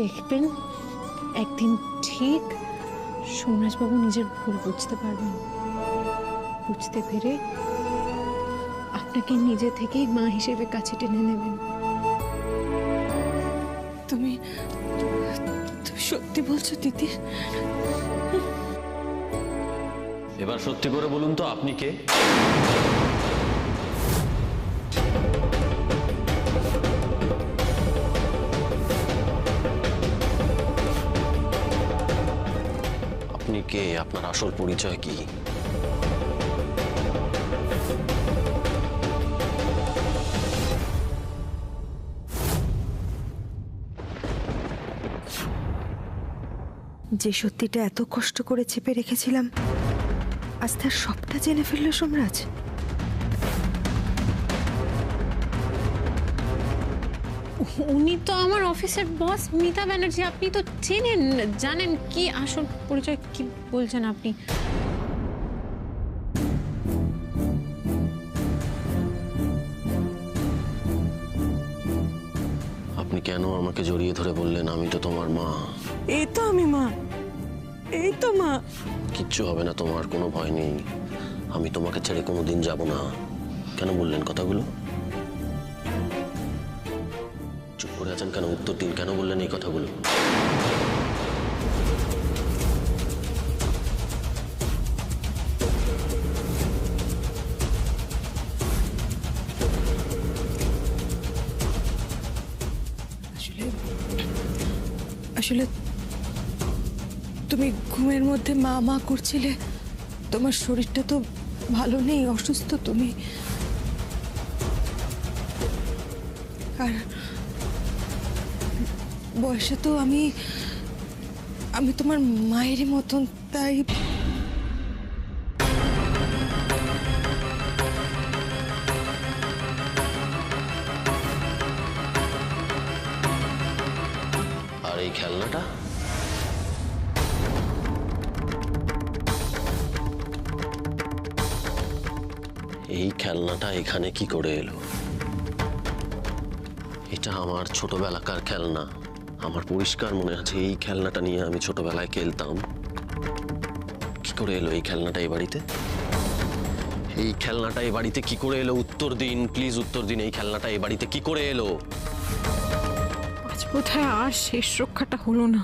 দেখবেন একদিন ঠিক সোমরাজবাবু নিজের ভুল বুঝতে পারবেন, বুঝতে পেরে আপনাকে নিজে থেকেই মা হিসেবে কাছে টেনে নেবেন। তুমি সত্যি বলছো দিদি? এবার সত্যি করে বলুন তো আপনি কে? আপনি কে? আপনার আসল পরিচয় কি? যে সত্যিটা এত কষ্ট করে চেপে রেখেছিলাম, আজ তার সবটা জেনে ফেললো সোমরাজ। উনি তো আমার অফিসের বস মিতা ব্যানার্জি, আপনি তো চেনেন, জানেন কি আসল পরিচয়। কি বলছেন আপনি? আপনি কেন আমাকে জড়িয়ে ধরে বললেন আমি তো তোমার মা? এই তো আমি মা, এই তো মা। কিচ্ছু হবে না, তোমার কোনো ভয় নেই। আমি তোমাকে ছেড়ে কোনোদিন যাব না। কেন বললেন কথাগুলো? চুপ করে আছেন কেন? উত্তর দিন, কেন বললেন এই কথাগুলো? আসলে তুমি ঘুমের মধ্যে মা মা করছিলে, তোমার শরীরটা তো ভালো নেই, অসুস্থ তুমি। আর বয়সে তো আমি তোমার মায়েরই মতন, তাই আর এই খেলনাটা? এই খেলনাটা এখানে কি করে এলো? এটা আমার ছোটবেলাকার খেলনা। আমার পরিষ্কার মনে আছে এই খেলনাটা নিয়ে আমি ছোটবেলায় খেলতাম। কি করে এলো এই খেলনাটা এই বাড়িতে? এই খেলনাটা এই বাড়িতে কি করে এলো? উত্তর দিন প্লিজ, উত্তর দিন। এই খেলনাটা এই বাড়িতে কি করে এলো? আজ বোধহয় আর শেষ রক্ষাটা হলো না।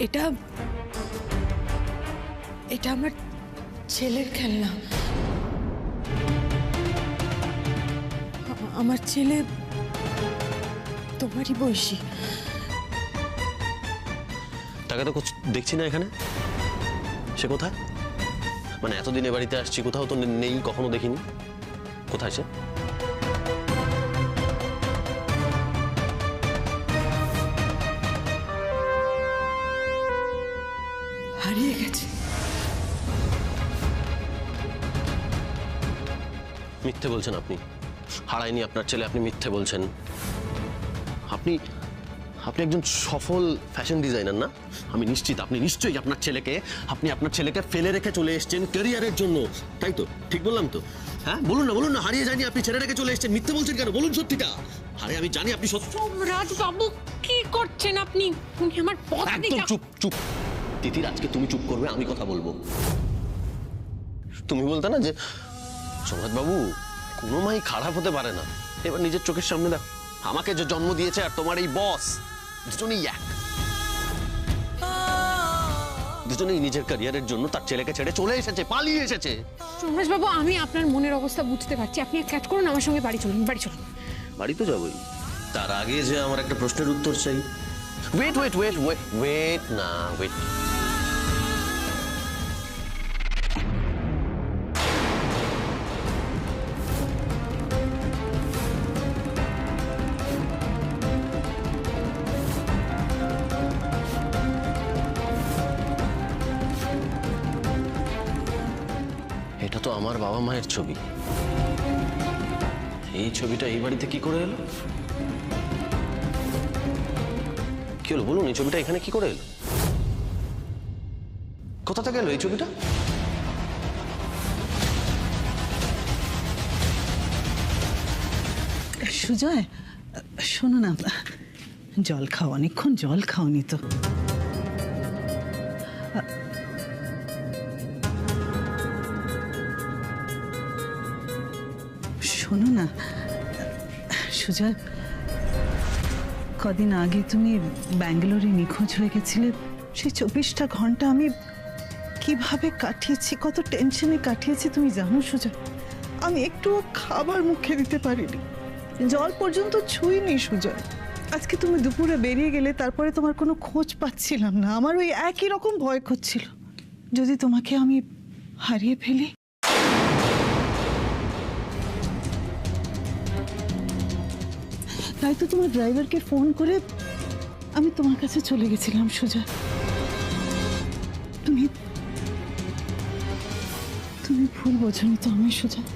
এটা এটা আমার ছেলের খেলনা। আমার ছেলে তোমারই বয়সী। তাকে তো দেখছি না এখানে। সে কোথায়? মানে এতদিন এ বাড়িতে আসছি, কোথাও তো নেই, কখনো দেখিনি। কোথায় সে? হারিয়ে গেছে। মিথ্যে বলছেন আপনি। হারায়নি আপনার ছেলে, আপনি মিথ্যে বলছেন। আপনি আপনি একজন সফল ফ্যাশন ডিজাইনার না? আমি নিশ্চিত আপনি নিশ্চয়ই আপনার ছেলেকে ফেলে রেখে চলে এসেছেন ক্যারিয়ারের জন্য, তাই তো? ঠিক বললাম তো? হ্যাঁ বলুন না, হারিয়ে যায়নি, আপনি ছেলে রেখে চলে এসেছেন। মিথ্যে বলছেন কেন? বলুন সত্যিটা। আরে আমি জানি আপনি সত্যি। সোমরাজ বাবু কি করছেন আপনি? উনি আমার পথ একদম চুপ চুপ। তিতির, আজকে তুমি চুপ করবে, আমি কথা বলবো। তুমি বলতে না যে সোমরাজ বাবু কোনো মাই খারাপ হতে পারে না। এবার নিজের চোখের সামনে দেখো, আমাকে যে জন্ম দিয়েছে আর তোমার এই বস, দুজনেই এক। দুজনেই নিজের ক্যারিয়ারের জন্য তার ছেলেকে ছেড়ে চলে এসেছে, পালিয়ে এসেছে। সোমরাজ বাবু, আমি আপনার মনের অবস্থা বুঝতে পারছি। আপনি এক কাজ করুন, আমার সঙ্গে বাড়ি চলুন, বাড়ি চলুন। বাড়ি তো যাবোই, তার আগে যে আমার একটা প্রশ্নের উত্তর চাই। Wait wait wait wait wait না ওয়েট। এটা তো আমার বাবা মায়ের ছবি। এই ছবিটা এই বাড়িতে কি করে এলো? কি হলো বলুন, এই ছবিটা এখানে কি করে এলো? কোথা থেকে এলো এই ছবিটা? সুজয়, শোনো না, জল খাও, অনেকক্ষণ জল খাওনি তো। শোনো না সুজয়, কদিন আগে তুমি ব্যাঙ্গালোরে নিখোঁজ হয়ে গেছিলে। সেই 24টা ঘন্টা আমি কিভাবে কাটিয়েছি, কত টেনশনে কাটিয়েছি তুমি জানো সুজয়। আমি একটু খাবার মুখে দিতে পারিনি, জল পর্যন্ত ছুঁইনি সুজয়। আজকে তুমি দুপুরে বেরিয়ে গেলে, তারপরে তোমার কোনো খোঁজ পাচ্ছিলাম না। আমার ওই একই রকম ভয় করছিল, যদি তোমাকে আমি হারিয়ে ফেলি। তাই তো তোমার ড্রাইভারকে ফোন করে আমি তোমার কাছে চলে গেছিলাম সুজয়। তুমি তুমি ভুল বোঝনি তো আমি সুজয়।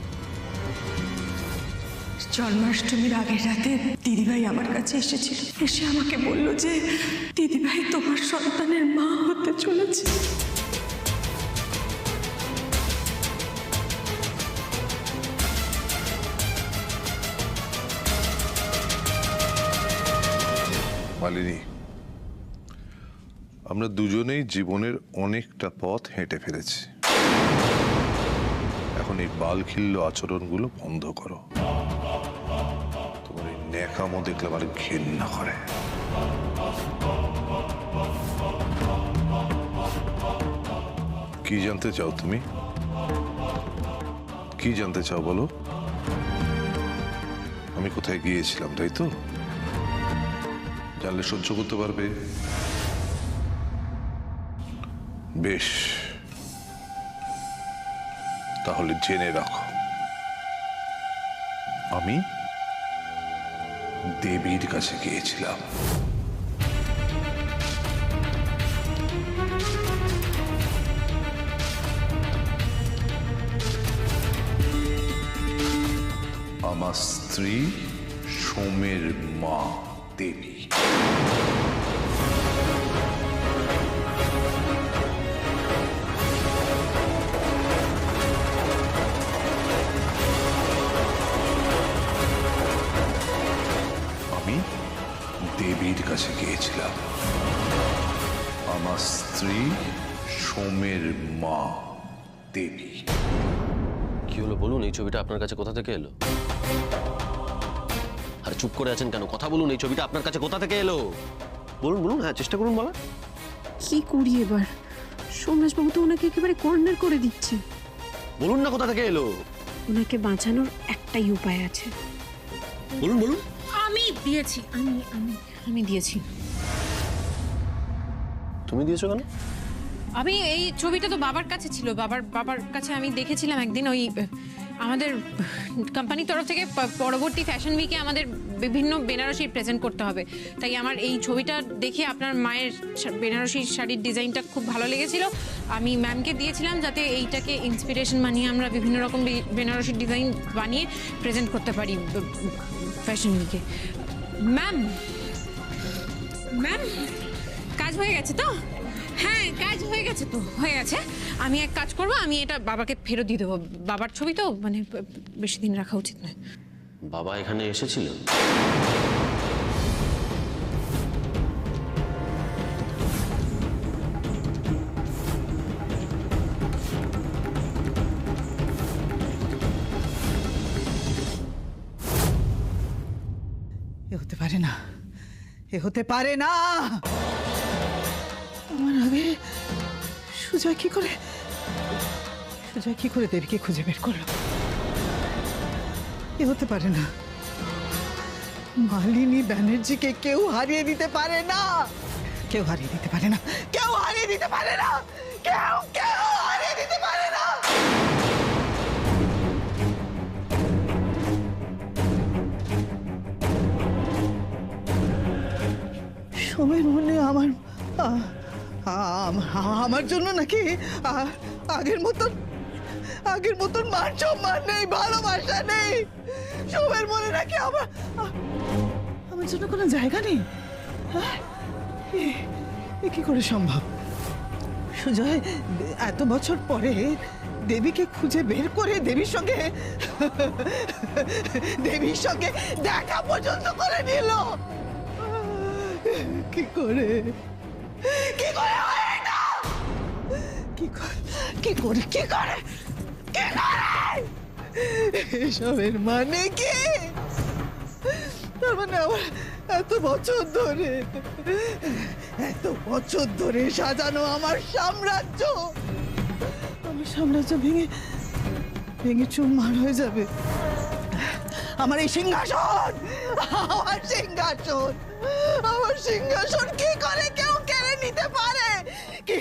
জন্মাষ্টমীর আগের রাতে দিদিভাই আমার কাছে এসেছিল, এসে আমাকে বলল যে দিদিভাই তোমার সন্তানের মা হতে চলেছে। মালিনী, আমরা দুজনেই জীবনের অনেকটা পথ হেঁটে ফেলেছি। এখন এই বালখিল্য আচরণগুলো বন্ধ করো। তোমার এই ন্যাকামো দেখলে আমার ঘেন্না করে। কি জানতে চাও তুমি? কি জানতে চাও বলো? আমি কোথায় গিয়েছিলাম, তাই তো? জানলে সহ্য করতে পারবে? বেশ, তাহলে জেনে রাখো, আমি দেবীর কাছে গিয়েছিলাম। আমার স্ত্রী সোমের মা দেবী। আমি দেবীর কাছে গিয়েছিলাম, আমার স্ত্রী সোমের মা দেবী। কি হলো বলুন, এই ছবিটা আপনার কাছে কোথা থেকে এলো? আরে চুপ করে আছেন কেন? কথা বলুন, এই ছবিটা আপনার কাছে কোথা থেকে এলো? বলুন বলুন, হ্যাঁ চেষ্টা করুন বলা। কি করি এবার? সোমরাজবাবু তো ওনাকে একেবারে কর্নার করে দিচ্ছে। বলুন না কোথা থেকে এলো। ওনাকে বাঁচানোর একটাই উপায় আছে। বলুন বলুন। আমি দিয়েছি, আমি দিয়েছি। তুমি দিয়েছো কেন? আমি এই ছবিটা তো বাবার কাছে ছিল, বাবার কাছে আমি দেখেছিলাম একদিন। ওই আমাদের কোম্পানির তরফ থেকে পরবর্তী ফ্যাশন উইকে আমাদের বিভিন্ন বেনারসি প্রেজেন্ট করতে হবে, তাই আমার এই ছবিটা দেখে আপনার মায়ের বেনারসি শাড়ির ডিজাইনটা খুব ভালো লেগেছিল। আমি ম্যামকে দিয়েছিলাম যাতে এইটাকে ইন্সপিরেশন বানিয়ে আমরা বিভিন্ন রকম বেনারসি ডিজাইন বানিয়ে প্রেজেন্ট করতে পারি ফ্যাশন উইকে। ম্যাম কাজ হয়ে গেছে তো? হ্যাঁ কাজ হয়ে গেছে তো, হয়ে গেছে। আমি এক কাজ করবো, আমি এটা বাবাকে ফেরত দিয়ে দেবো। বাবার ছবি তো মানে বেশি দিন রাখা উচিত নয়। বাবা এখানে এসেছিল? এ হতে পারে না, এ হতে পারে না। আমার আগে সুজয় কি করে দেবীকে খুঁজে বের করলো? এ হতে পারে না। মালিনী ব্যানার্জিকে কেউ হারিয়ে দিতে পারে না, কেউ হারিয়ে দিতে পারে না, কেউ হারিয়ে দিতে পারে না, কেউ হারিয়ে দিতে পারে না। সময়ের মনে আমার জন্য নাকি আগের মতন মান সম্মান নেই, ভালোবাসা নেই। সময়ের মনে নাকি আমার জন্য কোনো জায়গা নেই। এ কি করে সম্ভব? সুজয় এত বছর পরে দেবীকে খুঁজে বের করে দেবীর সঙ্গে দেখা পর্যন্ত করে নিল। কি করে হয় এটা? কি করে এসবের মানে কি? তার মানে আমার এত বছর ধরে সাজানো আমার সাম্রাজ্য ভেঙে চুরমার হয়ে যাবে। আমার এই সিংহাসন কি করে কেউ কেড়ে নিতে পারে? কি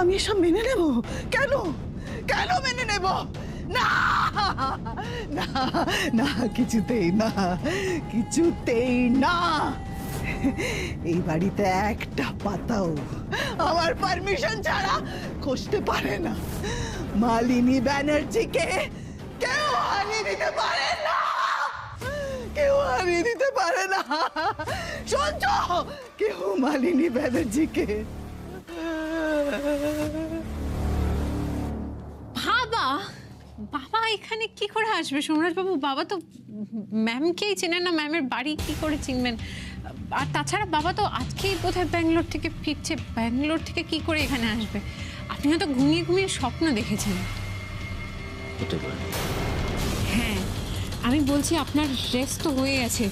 আমি এসব মেনে নেব? কেন মেনে নেব? না না না, কিছুতেই না। এই বাড়িতে একটা পাতাও আমার পারমিশন ছাড়া খসতে পারে না। মালিনী ব্যানার্জিকে কেউ হারিয়ে দিতে পারে না। শুনছ? কেউ মালিনী ব্যানার্জিকে। বাবা এখানে কি করে আসবে সোমরাজ বাবু? বাবা তো ম্যামকেই চেনেন না, ম্যামের বাড়ি কি করে চিনবেন? আর তাছাড়া বাবা তো আজকেই বোধহয় ব্যাঙ্গালোর থেকে ফিরছে, ব্যাঙ্গালোর থেকে কি করে এখানে আসবে? আপনি হয়তো ঘুমিয়ে স্বপ্ন দেখেছেন। হ্যাঁ, আমি বলছি আপনার রেস্ট তো হয়ে আছে।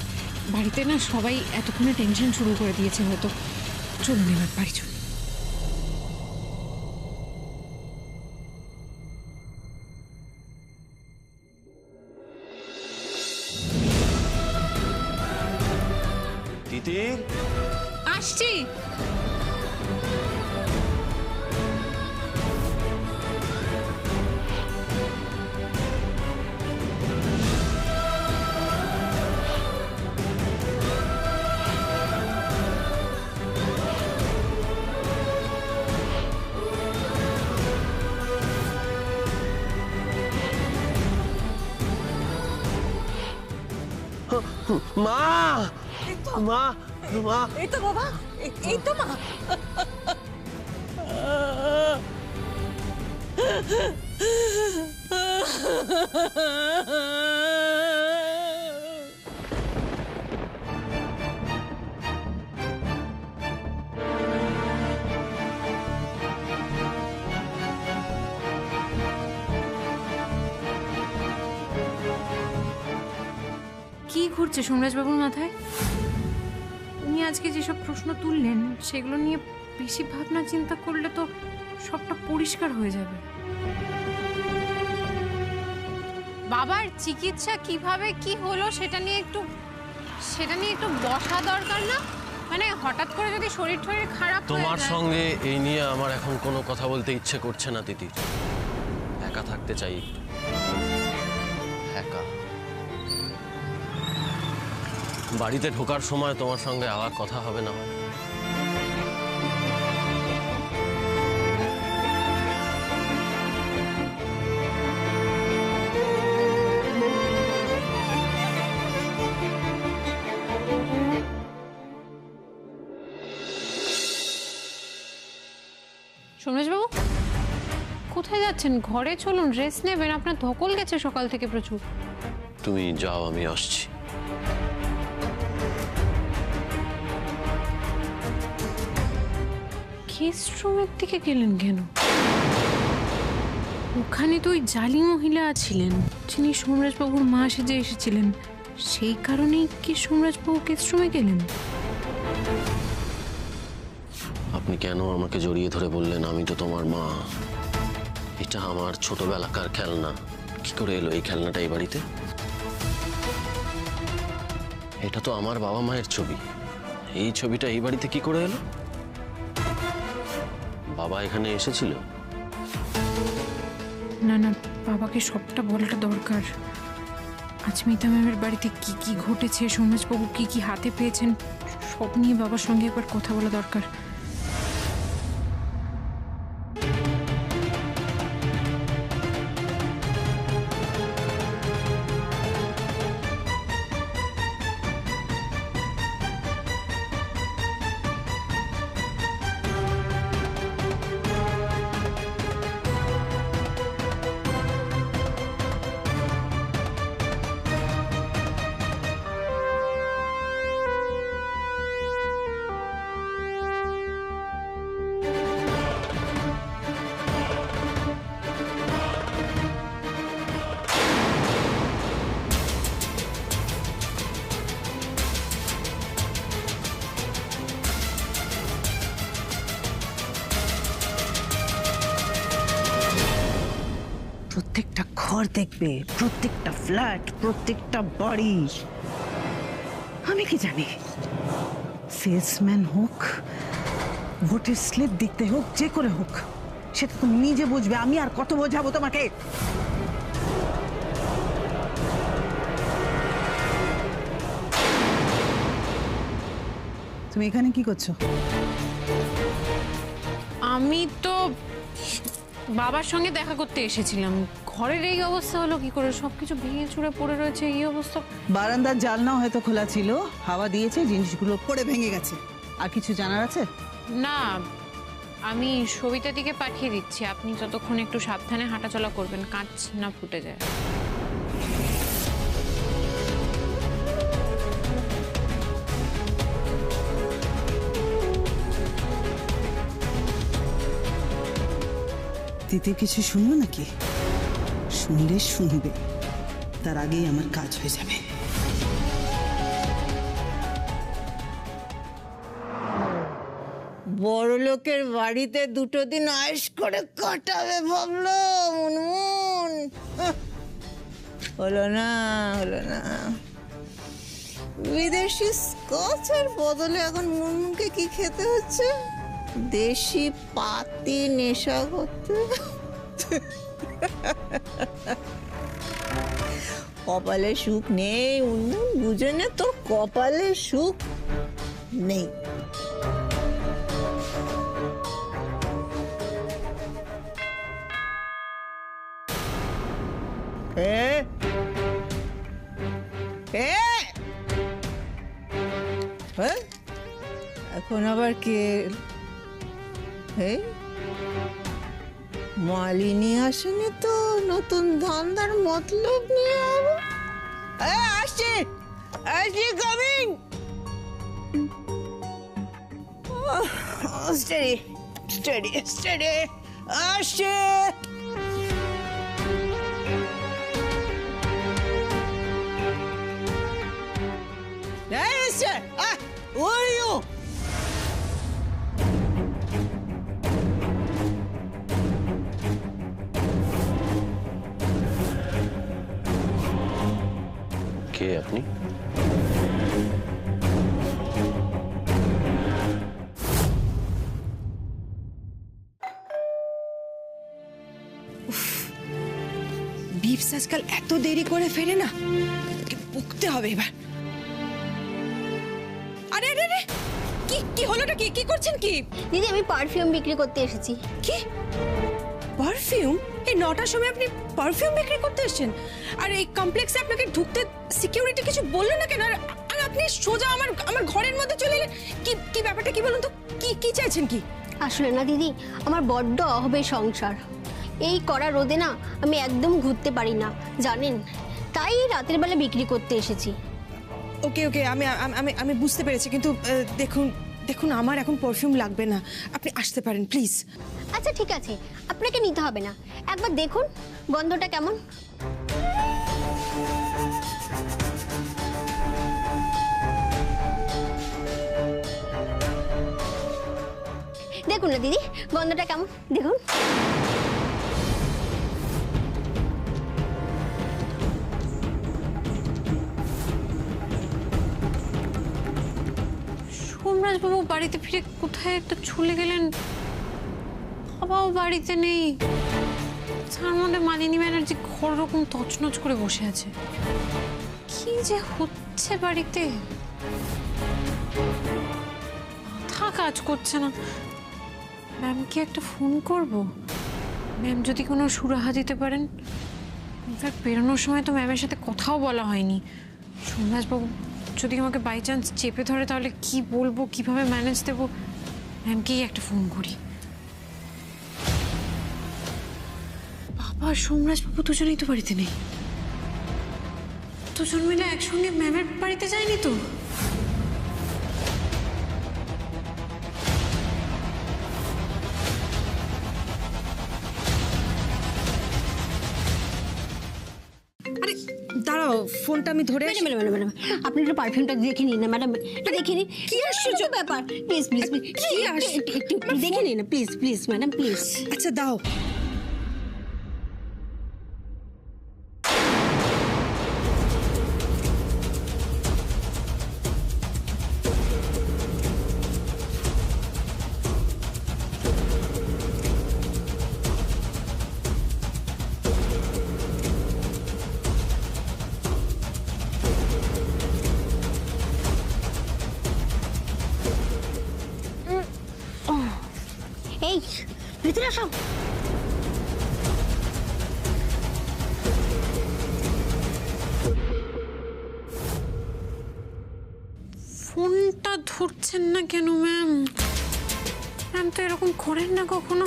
বাড়িতে না সবাই এতক্ষণে টেনশন শুরু করে দিয়েছে হয়তো। চলুন এবার বাড়ি চলুন। তিতির, আসছি। মা মা মা, এই তো বাবা, এই তো মা। কি ঘুরছে সোমরাজবাবুর মাথায়? উনি আজকে যেসব প্রশ্ন তুললেন সেগুলো নিয়ে বেশি ভাবনা চিন্তা করলে তো সবটা পরিষ্কার হয়ে যাবে। বাবার চিকিৎসা কিভাবে কি হলো সেটা নিয়ে একটু বসা দরকার না? মানে হঠাৎ করে যদি শরীর খারাপ হয়ে তোমার যায়। সঙ্গে এই নিয়ে আমার এখন কোনো কথা বলতে ইচ্ছে করছে না তিতির। একা থাকতে চাই একটু, একা। বাড়িতে ঢোকার সময় তোমার সঙ্গে আবার কথা হবে না হয়? সোমরাজবাবু কোথায় যাচ্ছেন? ঘরে চলুন, রেস্ট নেবেন। আপনার ধকল গেছে সকাল থেকে প্রচুর। তুমি যাও, আমি আসছি। গেস্ট রুমের দিকে গেলেন কেন? ওখানে তো ওই জালি মহিলা ছিলেন যিনি সোমরাজবাবুর মা সেজে এসেছিলেন। সেই কারণেই কি সোমরাজবাবু গেস্ট রুমে গেলেন? আপনি কেন আমাকে জড়িয়ে ধরে বললেন আমি তো তোমার মা? এটা আমার ছোটবেলাকার খেলনা। কি করে এলো এই খেলনাটা এই বাড়িতে? এটা তো আমার বাবা মায়ের ছবি। এই ছবিটা এই বাড়িতে কি করে এলো? বাবা এখানে এসেছিল? না না, বাবাকে সবটা বলাটা দরকার। আজ মিতা ম্যামের বাড়িতে কি কি ঘটেছে, সোমরাজবাবু কি কি হাতে পেয়েছেন, সব নিয়ে বাবার সঙ্গে একবার কথা বলা দরকার। ঘর দেখবে, প্রত্যেকটা ফ্ল্যাট, প্রত্যেকটা বাড়ি। আমি কি জানি, সেলসম্যান হোক, ভোটের স্লিপ দেখতে হোক, যে করে হোক, সেটা তুমি নিজে বুঝবে। আমি আর কত বোঝাবো তোমাকে? তুমি এখানে কি করছো? আমি তো বাবার সঙ্গে দেখা করতে এসেছিলাম। ঘরের এই অবস্থা হলো কি করে? সবকিছু ভেঙে চুরে পড়ে রয়েছে, এই অবস্থা। বারান্দার জানলা হয়তো খোলা ছিল, হাওয়া দিয়েছে, জিনিসগুলো পড়ে ভেঙে গেছে। আর কিছু জানার আছে? না, আমি সবিতা দিকে পাঠিয়ে দিচ্ছি। আপনি ততক্ষণ একটু সাবধানে হাঁটাচলা করবেন, কাঁচ না ফুটে যায়। তিতির কিছু শুনবো নাকি? শুনলে শুনবে, তার আগেই আমার কাজ হয়ে যাবে। বড় লোকের বাড়িতে দুটো দিন আয়েশ করে কাটাবে ভাবলো মুনমুন। হলো না, হলো না। বিদেশি স্কচের বদলে এখন মুনমুনকে কি খেতে হচ্ছে? দেশি পাতি নেশা করতে। কপালে সুখ নেই মুনমুন, বুঝে নে, তোর কপালে সুখ নেই। এখন আবার কে? মালিনী আসেনি তো? নতুন ধান্দার মতলব নিয়ে আসছে। আসছি, কামিং। স্টেডি স্টেডি স্টেডি, আসছে। Hey, sir. Who are you? কে আপনি? বিপস আজকাল এত দেরি করে ফেরে না, ওকে বকতে হবে এবার। আরে আরে আরে, কি কি হলোটা? কি কি করছেন কি? দিদি, আমি পারফিউম বিক্রি করতে এসেছি। কি পারফিউম? এই 9টার সময় আপনি পারফিউম বিক্রি করতে এসেছেন? আর এই কমপ্লেক্সে আপনাকে ঢুকতে সিকিউরিটি কিছু বললো না কেন? আর আপনি সোজা আমার ঘরের মধ্যে চলে এলেন। কি কি ব্যাপারটা কি বলুন তো? কি কি চাইছেন কি? আসলে না দিদি, আমার বড্ড অহবে সংসার। এই কড়া রোদে না আমি একদম ঘুরতে পারি না, জানেন। তাই রাতের বেলা বিক্রি করতে এসেছি। ওকে ওকে, আমি আমি আমি বুঝতে পেরেছি, কিন্তু দেখুন দেখুন, আমার এখন পারফিউম লাগবে না, আপনি আসতে পারেন প্লিজ। আচ্ছা ঠিক আছে, আপনাকে নিতে হবে না। একবার দেখুন গন্ধটা কেমন। দেখুন না দিদি, গন্ধটা কেমন দেখুন। সোমরাজবাবু বাড়িতে ফিরে কোথায় একটা চলে গেলেন। বাবাও বাড়িতে নেই। তার মধ্যে মালিনী ব্যানার্জি ঘর রকম তছনছ করে বসে আছে। কি যে হচ্ছে বাড়িতে, মাথা কাজ করছে না। ম্যামকে একটা ফোন করব, ম্যাম যদি কোনো সুরাহা দিতে পারেন। ইনফ্যাক্ট বেরোনোর সময় তো ম্যামের সাথে কথাও বলা হয়নি। সোমরাজবাবু যদি আমাকে বাই চান্স চেপে ধরে, তাহলে কি বলবো, কিভাবে ম্যানেজ দেবো? ম্যামকেই একটা ফোন করি। বাবা আর সোমরাজবাবু দুজনেই তো বাড়িতে নেই। দুজন মিলে একসঙ্গে ম্যামের বাড়িতে যায়নি তো? আরে দাঁড়াও, ফোনটা আমি ধরে ম্যাডাম ম্যাডাম ম্যাডাম, আপনি একটু পারফিউমটা দেখে নিন না ম্যাডাম, একটু দেখে নিন। কি আশ্চর্য ব্যাপার! প্লিজ প্লিজ প্লিজ, কি একটু দেখে নিন না, প্লিজ প্লিজ ম্যাডাম প্লিজ। আচ্ছা দাও। ভিতরে আসো। ফোনটা ধরছেন না কেন ম্যাম? ম্যাম তো এরকম করেন না কখনো।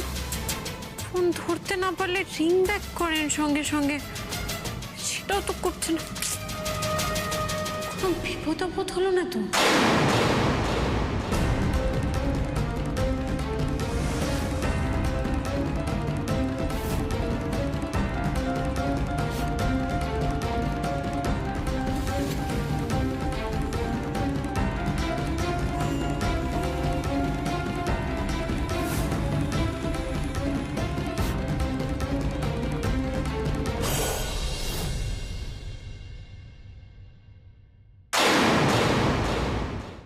ফোন ধরতে না পারলে রিং ব্যাক করেন সঙ্গে সঙ্গে, সেটাও তো করছেন না। কোনো বিপদ আপদ হলো না তো?